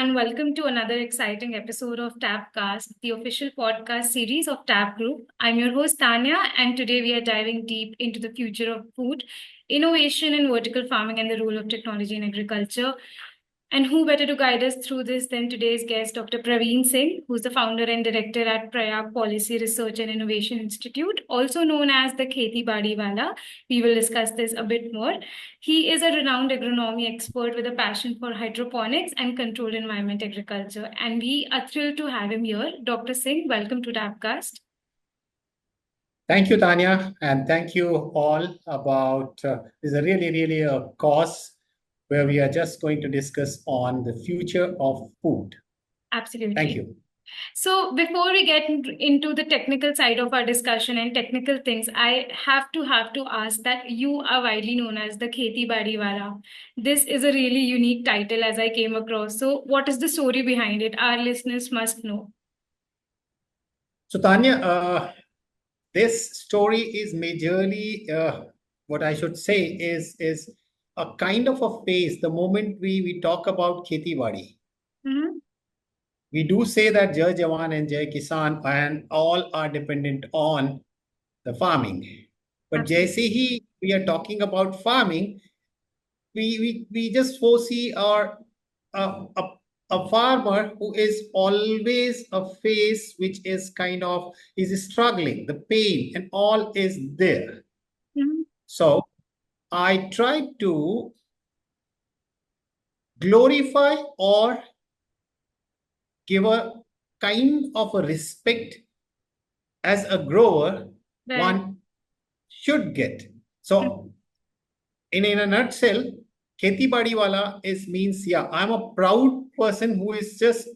and welcome to another exciting episode of Tapcast, the official podcast series of Tap Group. I'm your host, Tanya, and today we are diving deep into the future of food, innovation in vertical farming, and the role of technology in agriculture. And who better to guide us through this than today's guest, Dr. Praveen Singh, who's the founder and director at Prayag Policy Research and Innovation Institute, also known as the Kheti Badi Wala. We will discuss this a bit more. He is a renowned agronomy expert with a passion for hydroponics and controlled environment agriculture. And we are thrilled to have him here. Dr. Singh, welcome to Tapcast. Thank you, Tanya, and thank you all about this is a really a cause where we are just going to discuss on the future of food. Absolutely. Thank you. So before we get into the technical side of our discussion and technical things, I have to ask that you are widely known as the Kheti Badi Wala. This is a really unique title as I came across. So what is the story behind it? Our listeners must know. So Tanya, this story is majorly what I should say is a kind of a phase. The moment we talk about Kheti Badi, we do say that Jai Jawan and Jai Kisan and all are dependent on the farming. But jaise hi we are talking about farming, we just foresee our a farmer who is always a face which is kind of is struggling, the pain and all is there. So I try to glorify or give a kind of a respect as a grower one should get. So in a nutshell, Kheti Badi Wala means, yeah, I'm a proud person who is just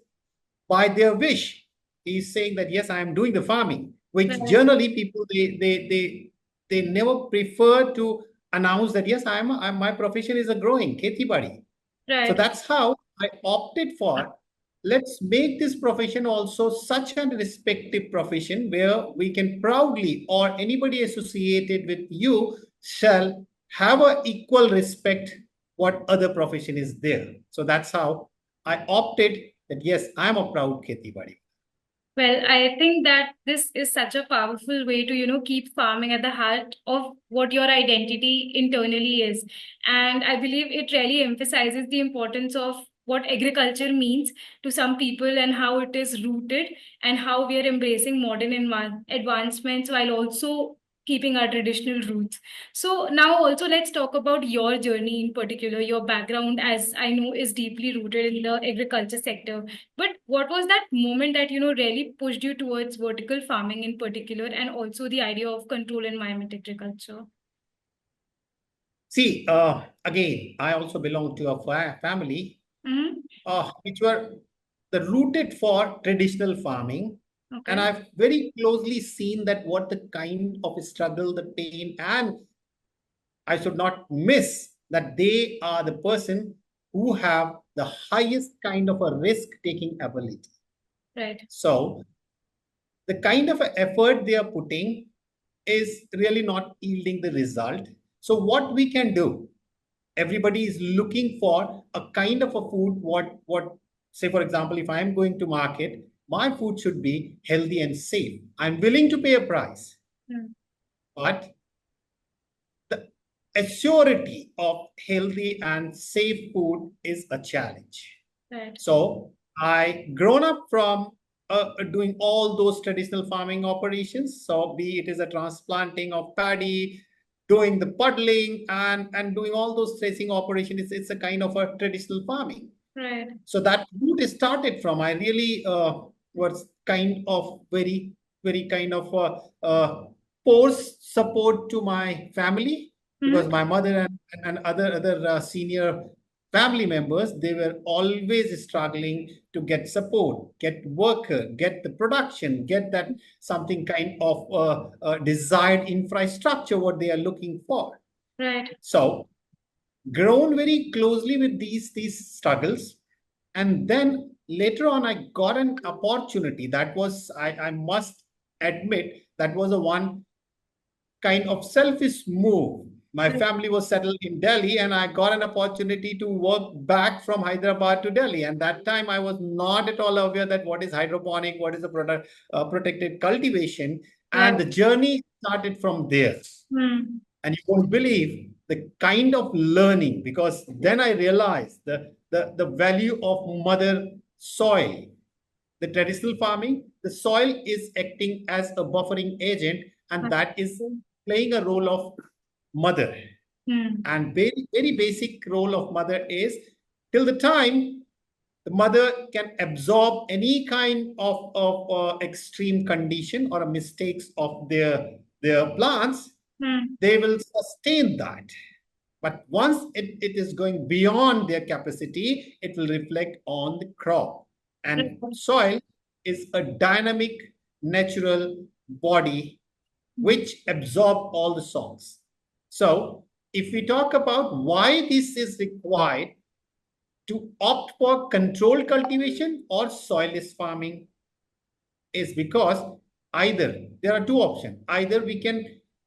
by their wish. He's saying that, yes, I am doing the farming, which generally people, they never prefer to announce that, yes, my profession is a growing Kheti Badi. So that's how I opted for, let's make this profession also such a respected profession where we can proudly, or anybody associated with you shall have an equal respect what other profession is there. So that's how I opted that, yes, I'm a proud Kheti Badi. Well, I think that this is such a powerful way to, keep farming at the heart of what your identity internally is. And I believe it really emphasizes the importance of what agriculture means to some people and how it is rooted and how we are embracing modern advancements while also keeping our traditional roots. So now also let's talk about your journey in particular. Your background, as I know, is deeply rooted in the agriculture sector. But what was that moment that, really pushed you towards vertical farming in particular and also the idea of control environment agriculture? See, again, I also belong to a family which were the rooted for traditional farming. Okay. And I've very closely seen that what the kind of struggle, the pain, and I should not miss that they are the person who have the highest kind of a risk-taking ability. Right. So the kind of effort they are putting is really not yielding the result. So what we can do, everybody is looking for a kind of a food, what say, for example, if I'm going to market, my food should be healthy and safe. I'm willing to pay a price. But the assurity of healthy and safe food is a challenge. Right. So I grown up from doing all those traditional farming operations. So be it is a transplanting of paddy, doing the puddling and doing all those tracing operations. It's a kind of a traditional farming. Right. So that route started from, I really was kind of very kind of forced support to my family because my mother and other senior family members, they were always struggling to get support, get worker, get the production, get that something kind of desired infrastructure, what they are looking for. Right. So grown very closely with these struggles. And then later on, I got an opportunity that was, I must admit, that was a one kind of selfish move My family was settled in Delhi, and I got an opportunity to work back from Hyderabad to Delhi. And that time, I was not at all aware that what is hydroponic, what is the product, protected cultivation, and Right. the journey started from there. Hmm. And you won't believe the kind of learning, because then I realized the value of mother soil. The traditional farming, the soil is acting as a buffering agent, and that is playing a role of mother. Hmm. And very, very basic role of mother is, till the time the mother can absorb any kind of extreme condition or mistakes of their plants, Hmm. they will sustain that. But once it is going beyond their capacity, it will reflect on the crop. And Right. soil is a dynamic, natural body which absorb all the salts. So if we talk about why this is required to opt for controlled cultivation or soilless farming, is because either there are two options. Either we can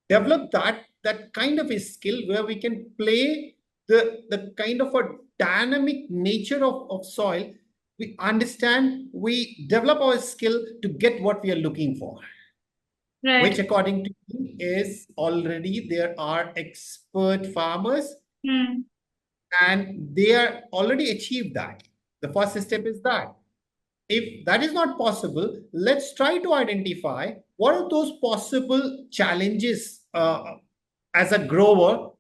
develop that kind of a skill where we can play the kind of a dynamic nature of soil. We understand, we develop our skill to get what we are looking for, which Right. according to me is already there are expert farmers, Hmm. and they are already achieved that. The first step is that. If that is not possible, let's try to identify what are those possible challenges as a grower,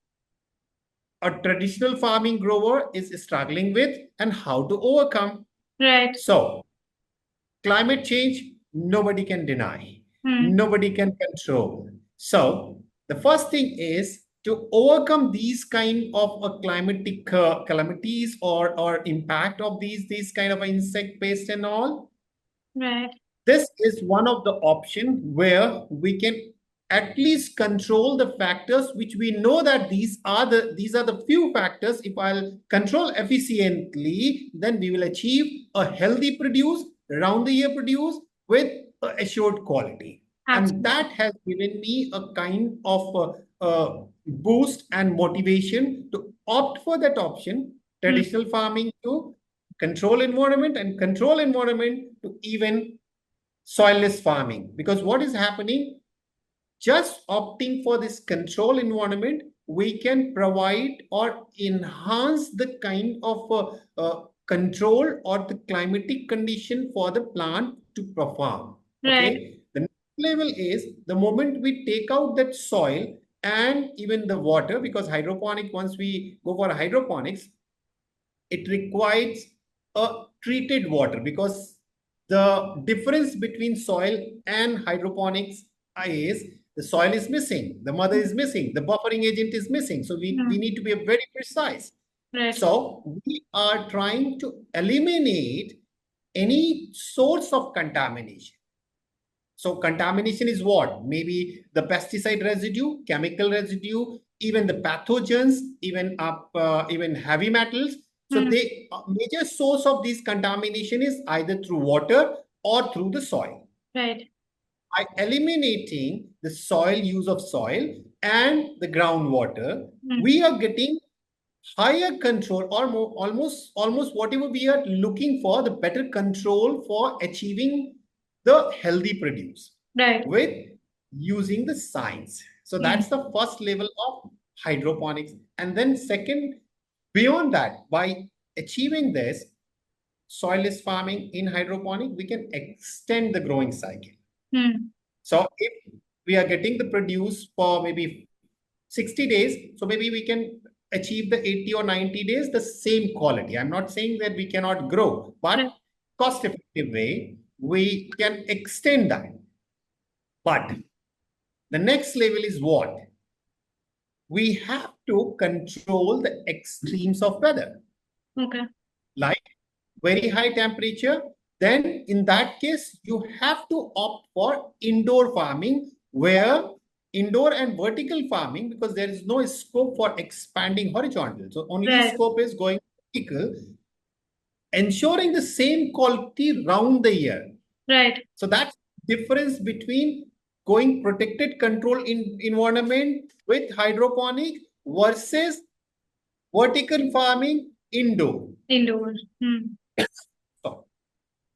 a traditional farming grower is struggling with, and how to overcome. Right. So, climate change, nobody can deny, Hmm. nobody can control. So, the first thing is to overcome these kind of climatic calamities or impact of these kind of insect pest and all. Right. This is one of the options where we can at least control the factors which we know that these are the few factors. If I'll control efficiently, then we will achieve a healthy produce, round the year produce with assured quality. And Absolutely. that has given me a kind of boost and motivation to opt for that option, Hmm. traditional farming to control environment, and control environment to even soilless farming. Because what is happening, just opting for this control environment, we can provide or enhance the kind of control or the climatic condition for the plant to perform. Right. Okay, the next level is the moment we take out that soil and even the water, because hydroponic, once we go for hydroponics, it requires a treated water, because the difference between soil and hydroponics is the soil is missing, the mother is missing, the buffering agent is missing. So we Hmm. need to be very precise. Right. So we are trying to eliminate any source of contamination. So contamination is what? Maybe the pesticide residue, chemical residue, even the pathogens, even heavy metals. So Hmm. they major source of this contamination is either through water or through the soil. Right. By eliminating the soil use of soil and the groundwater, Hmm. we are getting higher control, or more, almost whatever we are looking for, the better control for achieving the healthy produce Right. with using the science. So Hmm. that's the first level of hydroponics. And then second, beyond that, by achieving this soilless farming in hydroponic, we can extend the growing cycle. Hmm. So if we are getting the produce for maybe 60 days, so maybe we can achieve the 80 or 90 days, the same quality. I'm not saying that we cannot grow, Right. but cost effective way, we can extend that. But the next level is what? We have to control the extremes of weather, Okay. like very high temperature. Then in that case, you have to opt for indoor farming, where indoor and vertical farming, because there is no scope for expanding horizontal. So only Right. scope is going vertical, ensuring the same quality round the year. Right. So that's difference between going protected control in environment with hydroponic versus vertical farming indoor. Indoor. So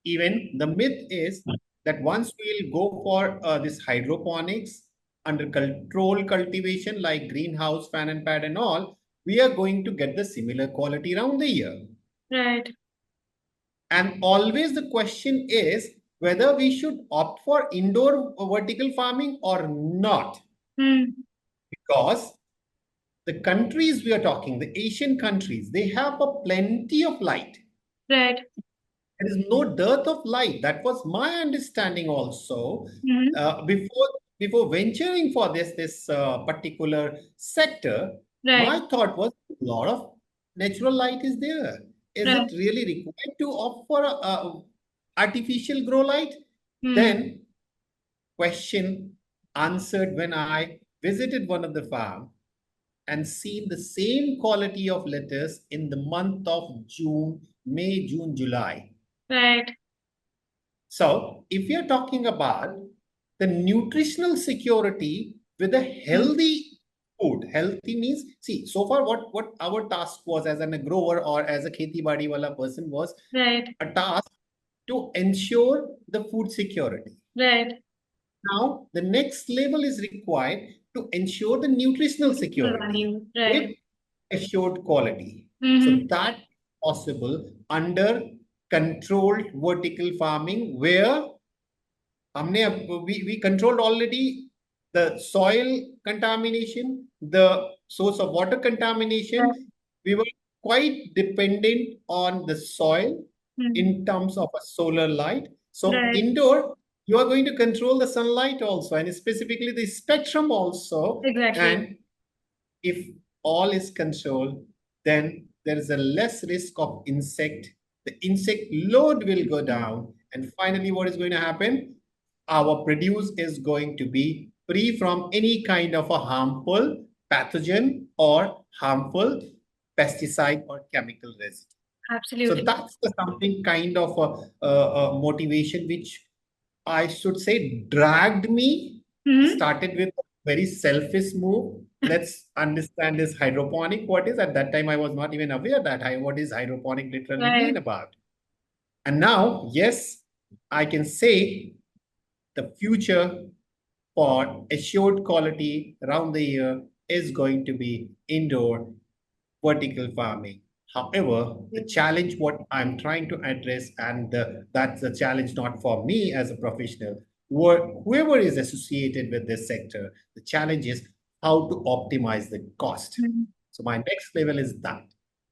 even the myth is that once we'll go for this hydroponics under controlled cultivation like greenhouse, fan and pad and all, we are going to get the similar quality around the year. Right. And always the question is whether we should opt for indoor vertical farming or not. Because the countries we are talking, the Asian countries, they have a plenty of light. Right. There is no dearth of light. That was my understanding also. Before venturing for this particular sector, Right. my thought was a lot of natural light is there. Is Right. it really required to opt for artificial grow light? Hmm. Then question answered when I visited one of the farm and seen the same quality of lettuce in the month of June, May, June, July. Right. So, if you're talking about the nutritional security with a healthy food, healthy means, see, so far what our task was as a grower or as a kheti badi wala person was Right. a task to ensure the food security. Right. Now, the next level is required to ensure the nutritional security Value. with Right. assured quality. So that is possible under controlled vertical farming where we controlled already the soil contamination, the source of water Right. contamination. We were quite dependent on the soil in terms of a solar light. So Right. indoor, you are going to control the sunlight also, and specifically the spectrum also. Exactly. And if all is controlled, then there is a less risk of insect. The insect load will go down. And finally, what is going to happen? Our produce is going to be free from any kind of a harmful pathogen or harmful pesticide or chemical residue. So Absolutely. that's the something kind of a motivation which I should say dragged me. Started with a very selfish move. Let's understand this hydroponic. What is at that time I was not even aware that what is hydroponic literally Right. mean about. And now, yes, I can say the future for assured quality around the year is going to be indoor vertical farming. However, the challenge what I'm trying to address, and that's the challenge not for me as a professional, whoever is associated with this sector, the challenge is how to optimize the cost. So my next level is that.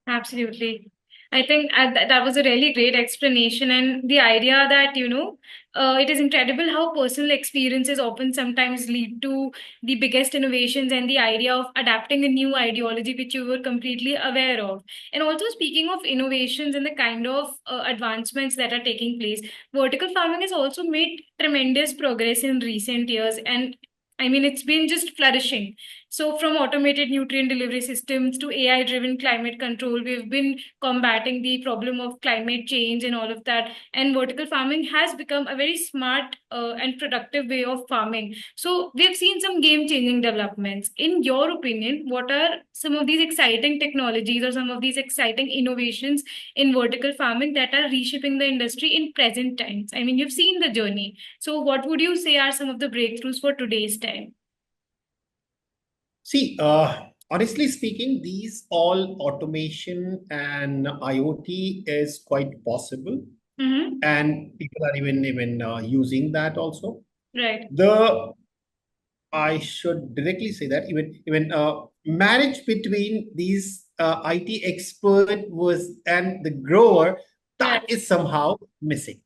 Absolutely. I think that was a really great explanation. And the idea that, it is incredible how personal experiences often sometimes lead to the biggest innovations and the idea of adapting a new ideology which you were completely aware of. And also, speaking of innovations and the kind of advancements that are taking place, vertical farming has also made tremendous progress in recent years. And I mean, it's been just flourishing. So, from automated nutrient delivery systems to AI driven climate control, we've been combating the problem of climate change and all of that. And vertical farming has become a very smart and productive way of farming. So, we've seen some game changing developments. In your opinion, what are some of these exciting technologies or some of these exciting innovations in vertical farming that are reshaping the industry in present times? I mean, you've seen the journey. So, what would you say are some of the breakthroughs for today's time? See, honestly speaking, these all automation and IoT is quite possible, and people are even using that also. Right. The I should directly say that even marriage between these IT expert was and the grower, Right. that is somehow missing.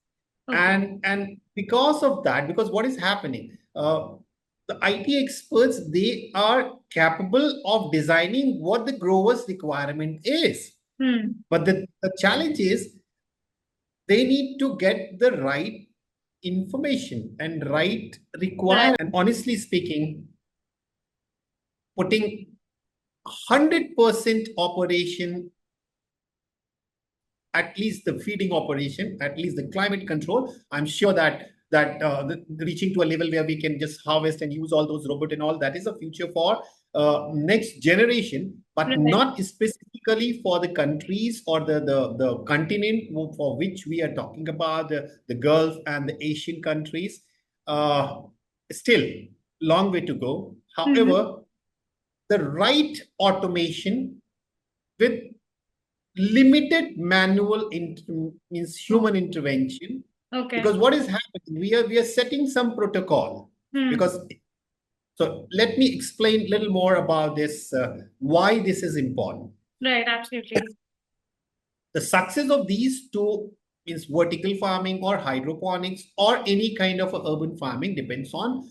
Okay. And because of that, because what is happening, the IT experts, they are capable of designing what the grower's requirement is. But the challenge is they need to get the right information and right Right. requirement. And honestly speaking, putting 100% operation, at least the feeding operation, at least the climate control, I'm sure that reaching to a level where we can just harvest and use all those robots and all, that is a future for next generation, but not specifically for the countries or the continent for which we are talking about, the Gulf and the Asian countries. Still, long way to go. However, the right automation with limited manual means human intervention. Okay. Because what is happening, we are setting some protocol. Because so let me explain a little more about this, why this is important. Right, absolutely. The success of these two means vertical farming or hydroponics or any kind of urban farming depends on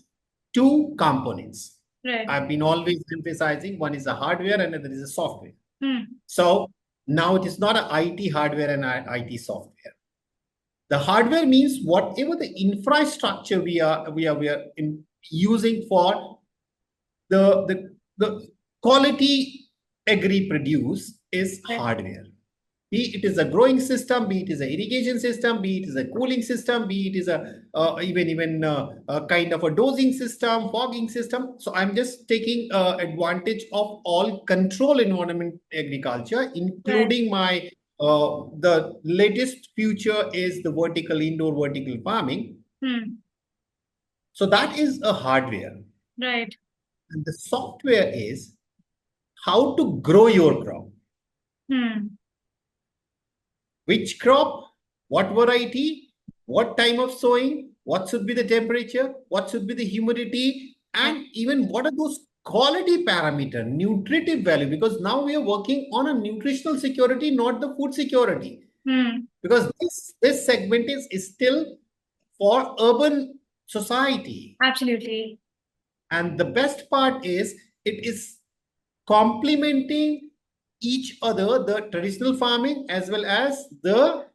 two components. Right. I've been always emphasizing one is the hardware and another is the software. Hmm. So now it is not an IT hardware and IT software. The hardware means whatever the infrastructure we are using for the quality agri produce is hardware. Be it is a growing system, be it is an irrigation system, be it is a cooling system, be it is a even a kind of a dosing system, fogging system. So I'm just taking advantage of all control environment agriculture, including my the latest future is the vertical indoor vertical farming. So that is a hardware. Right. And the software is how to grow your crop. Which crop, what variety, what time of sowing, what should be the temperature, what should be the humidity, and even what are those quality parameter, nutritive value, because now we are working on a nutritional security, not the food security. Because this segment is still for urban society. Absolutely. And the best part is it is complementing each other, the traditional farming as well as the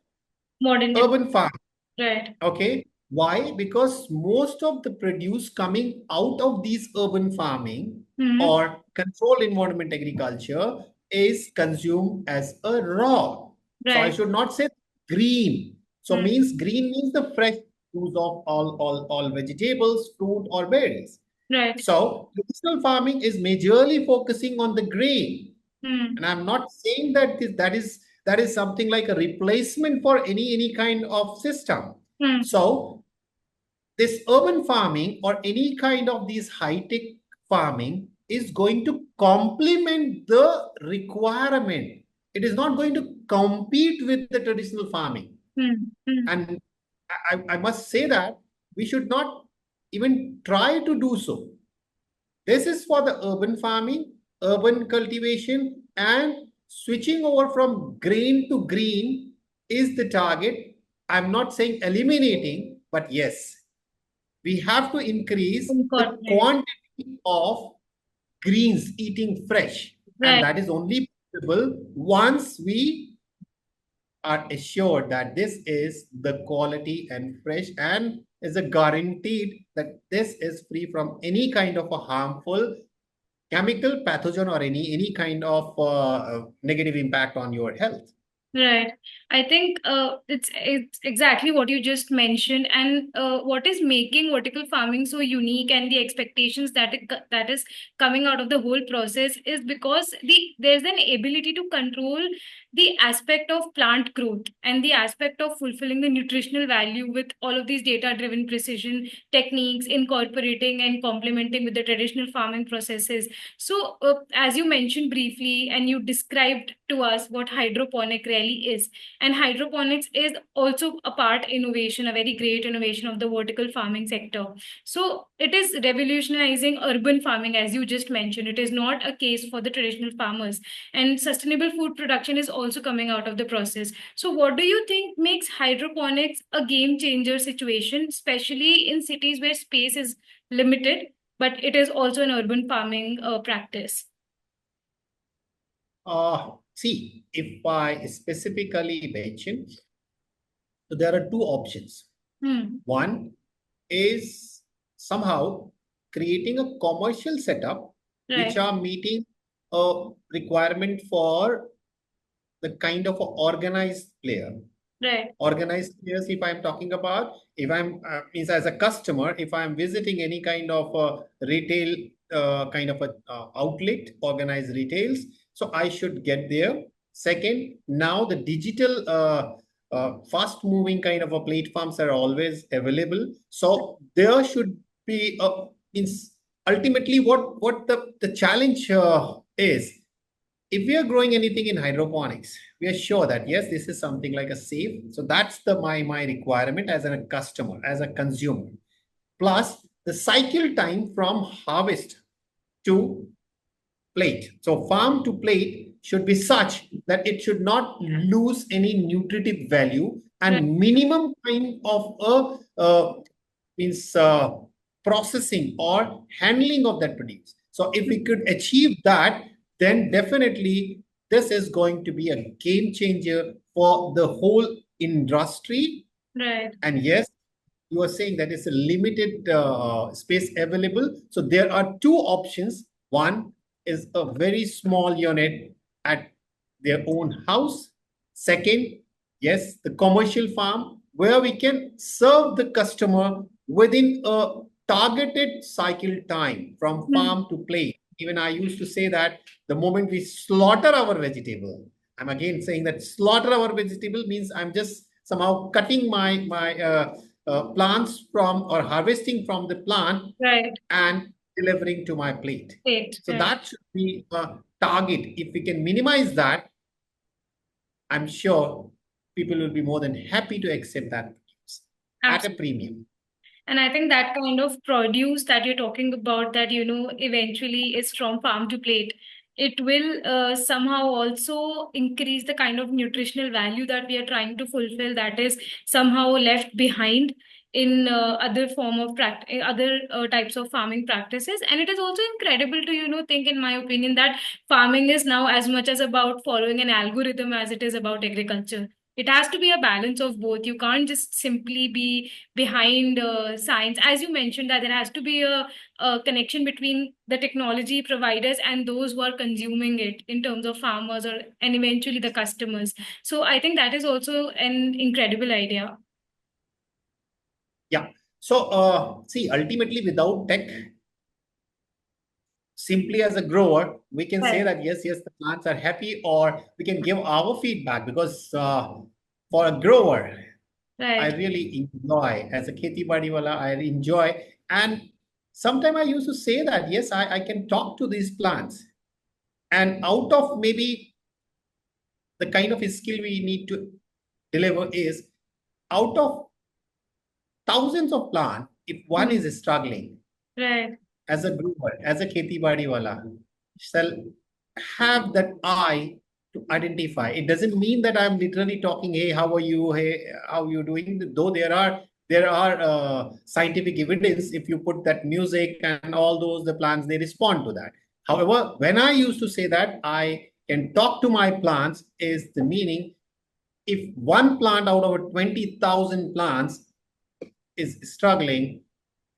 Modern urban farming. Right. Okay. Why? Because most of the produce coming out of these urban farming or controlled environment agriculture is consumed as a raw. So I should not say green. So means green means the fresh use of all vegetables, fruit or berries. Right. So traditional farming is majorly focusing on the grain. And I'm not saying that that is something like a replacement for any kind of system. So this urban farming or any kind of these high-tech farming is going to complement the requirement. It is not going to compete with the traditional farming. And I must say that we should not even try to do so. This is for the urban farming, urban cultivation, and switching over from grain to green is the target. I'm not saying eliminating, but yes, we have to increase the quantity of greens eating fresh. And that is only possible once we are assured that this is the quality and fresh and is a guaranteed that this is free from any kind of a harmful chemical pathogen or any kind of negative impact on your health. Right. I think it's exactly what you just mentioned, and what is making vertical farming so unique and the expectations that is coming out of the whole process is because there's an ability to control the aspect of plant growth and the aspect of fulfilling the nutritional value with all of these data-driven precision techniques, incorporating and complementing with the traditional farming processes. So, as you mentioned briefly, and you described to us what hydroponic really is, and hydroponics is also a part innovation, a very great innovation of the vertical farming sector. So, it is revolutionizing urban farming, as you just mentioned. It is not a case for the traditional farmers, and sustainable food production is also coming out of the process. So, what do you think makes hydroponics a game changer situation, especially in cities where space is limited? But it is also an urban farming practice. See, if I specifically mention, so there are two options. One is somehow creating a commercial setup which are meeting a requirement for the kind of organized player. Organized players, if I'm talking about, if I'm means as a customer, if I'm visiting any kind of retail kind of a outlet, organized retails. So I should get there. Second, now the digital fast moving kind of a platforms are always available. So there should be means ultimately what the challenge is, if we are growing anything in hydroponics, we are sure that yes, this is something like a safe. So that's the my requirement as a customer, as a consumer. Plus the cycle time from harvest to plate. So farm to plate should be such that it should not lose any nutritive value, Right. and minimum time of a means processing or handling of that produce. So if we could achieve that, then definitely this is going to be a game changer for the whole industry. Right. And yes, you are saying that it's a limited space available. So there are two options. One is a very small unit at their own house. Second, yes, the commercial farm where we can serve the customer within a targeted cycle time from Hmm. farm to plate. Even I used to say that the moment we slaughter our vegetable, I'm again saying that slaughter our vegetable means I'm just somehow cutting my plants from or harvesting from the plant Right. and delivering to my plate. Great. So Right. that should be a target. If we can minimize that, I'm sure people will be more than happy to accept that at a Absolutely. premium. And I think that kind of produce that you're talking about, that, eventually is from farm to plate, it will somehow also increase the kind of nutritional value that we are trying to fulfill, that is somehow left behind in other form of other types of farming practices. And it is also incredible to, think, in my opinion, that farming is now as much as about following an algorithm as it is about agriculture. It has to be a balance of both. You can't just simply be behind science, as you mentioned, that there has to be a connection between the technology providers and those who are consuming it, in terms of farmers or and eventually the customers. So I think that is also an incredible idea. Yeah. So see, ultimately without tech, simply as a grower, we can say Right. that yes, the plants are happy, or we can give our feedback because for a grower, I Right. really enjoy as a kheti badi wala. I enjoy, and sometimes I used to say that yes, I can talk to these plants, and out of maybe the kind of skill we need to deliver is out of thousands of plants, if one Hmm. is struggling, Right. as a grower, as a kheti badi wala, shall have that eye to identify. It doesn't mean that I'm literally talking, hey, how are you? Hey, how are you doing? Though there are scientific evidence. If you put that music and all those, the plants they respond to that. However, when I used to say that I can talk to my plants, is the meaning if one plant out of 20,000 plants is struggling,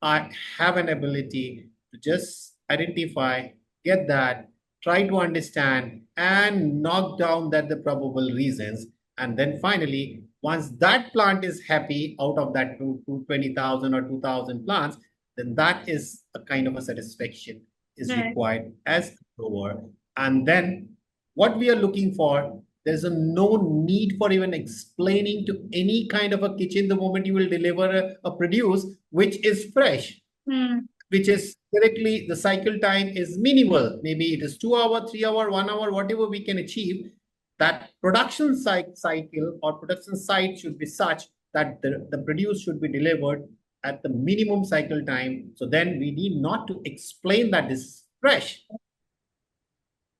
I have an ability to just identify, get that, try to understand, and knock down that the probable reasons. And then finally, once that plant is happy out of that 20,000 or 2,000 plants, then that is a kind of a satisfaction is Right. required as a grower. And then what we are looking for, there's no need for even explaining to any kind of a kitchen the moment you will deliver a produce which is fresh, Hmm. which is directly the cycle time is minimal. Maybe it is 2 hour, 3 hour, 1 hour, whatever we can achieve. That production cycle or production site should be such that the produce should be delivered at the minimum cycle time. So then we need not to explain that this is fresh,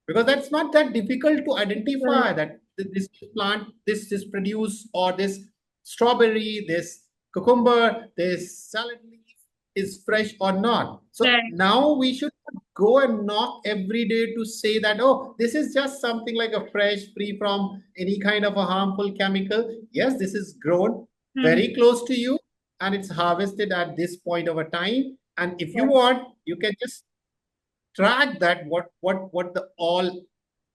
because that's not that difficult to Right. identify that this plant, this produce, or this strawberry, this cucumber, this salad leaf is fresh or not. So Right. now we should go and knock every day to say that, oh, this is just something like a fresh, free from any kind of a harmful chemical. Yes, this is grown Hmm. very close to you and it's harvested at this point of a time, and if you Right. want you can just track that what the all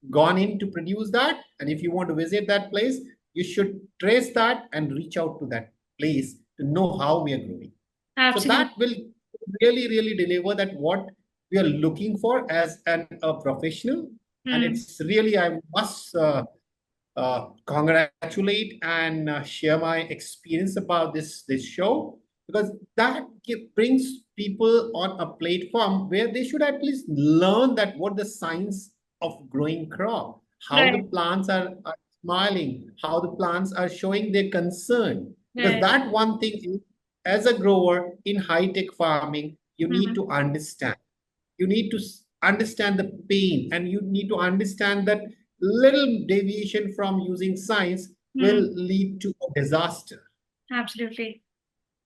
gone in to produce that. And if you want to visit that place, you should trace that and reach out to that place to know how we are growing. So Absolutely. that will really deliver that what we are looking for as a professional. And Hmm. it's really, I must congratulate and share my experience about this show, because that brings people on a platform where they should at least learn that what the science of growing crop, how the Right. plants are smiling, how the plants are showing their concern. Because Right. that one thing is, as a grower in high tech farming, you need Hmm. to understand. You need to understand the pain, and you need to understand that little deviation from using science will Hmm. lead to a disaster. Absolutely.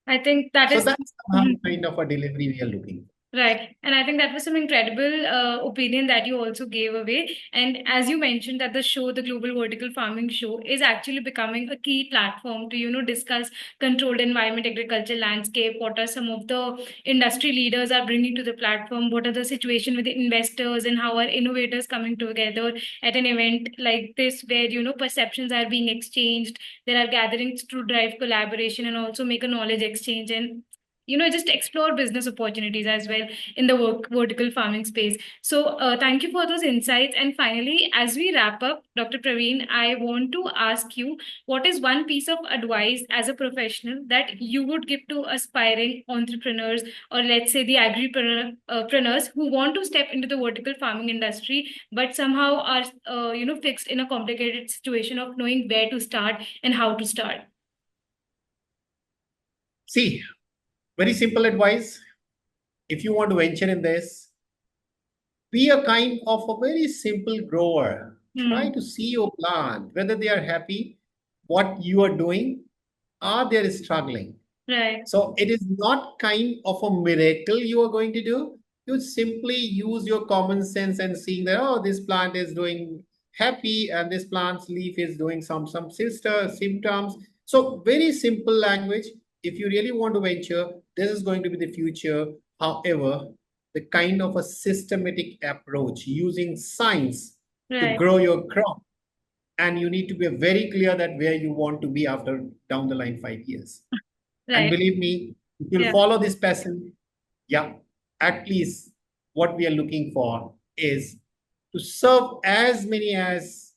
I think that So is. that's somehow kind of a delivery we are looking for. Right. And I think that was some incredible opinion that you also gave away. And as you mentioned that the show, the Global Vertical Farming Show, is actually becoming a key platform to, discuss controlled environment agriculture landscape. What are some of the industry leaders are bringing to the platform? What are the situation with the investors, and how are innovators coming together at an event like this where, perceptions are being exchanged. There are gatherings to drive collaboration and also make a knowledge exchange, and just explore business opportunities as well in the vertical farming space. So thank you for those insights. And finally, as we wrap up, Dr. Praveen, I want to ask you, what is one piece of advice as a professional that you would give to aspiring entrepreneurs, or let's say the agripreneurs who want to step into the vertical farming industry but somehow are fixed in a complicated situation of knowing where to start and how to start? See, very simple advice. If you want to venture in this, be a kind of a very simple grower. Try Hmm. to see your plant, whether they are happy, what you are doing, or they are struggling. Right. So it is not kind of a miracle you are going to do. You simply use your common sense and seeing that, oh, this plant is doing happy and this plant's leaf is doing some sister symptoms. So very simple language. If you really want to venture, this is going to be the future. However, the kind of a systematic approach using science to Right. grow your crop, and you need to be very clear that where you want to be after down the line 5 years. And Right. believe me, if you'll Yeah. follow this passion, yeah, at least what we are looking for is to serve as many as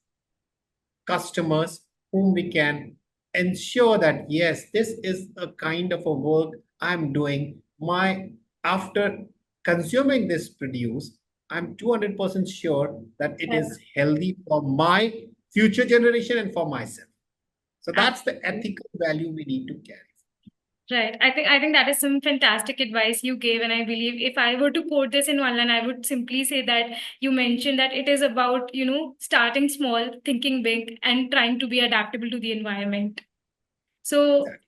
customers whom we can ensure that yes, this is a kind of a work I'm doing. My after consuming this produce, I'm 200% sure that it Yeah. is healthy for my future generation and for myself. So that's the Absolutely. ethical value we need to carry. Right. I think that is some fantastic advice you gave. And I believe if I were to quote this in one line, I would simply say that you mentioned that it is about, starting small, thinking big, and trying to be adaptable to the environment. So Exactly.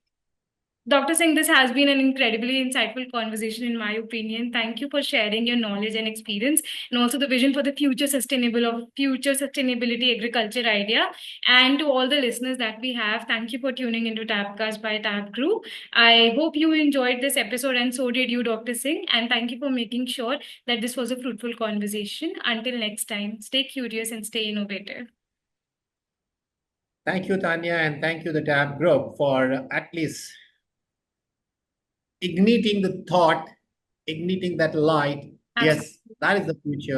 Dr. Singh, this has been an incredibly insightful conversation, in my opinion. Thank you for sharing your knowledge and experience, and also the vision for the future sustainability agriculture idea. And to all the listeners that we have, thank you for tuning into Tapcast by Tap Crew. I hope you enjoyed this episode, and so did you, Dr. Singh. And thank you for making sure that this was a fruitful conversation. Until next time, stay curious and stay innovative. Thank you, Tanya, and thank you, the TAB group, for at least igniting the thought, igniting that light. Yes, Absolutely. that is the future.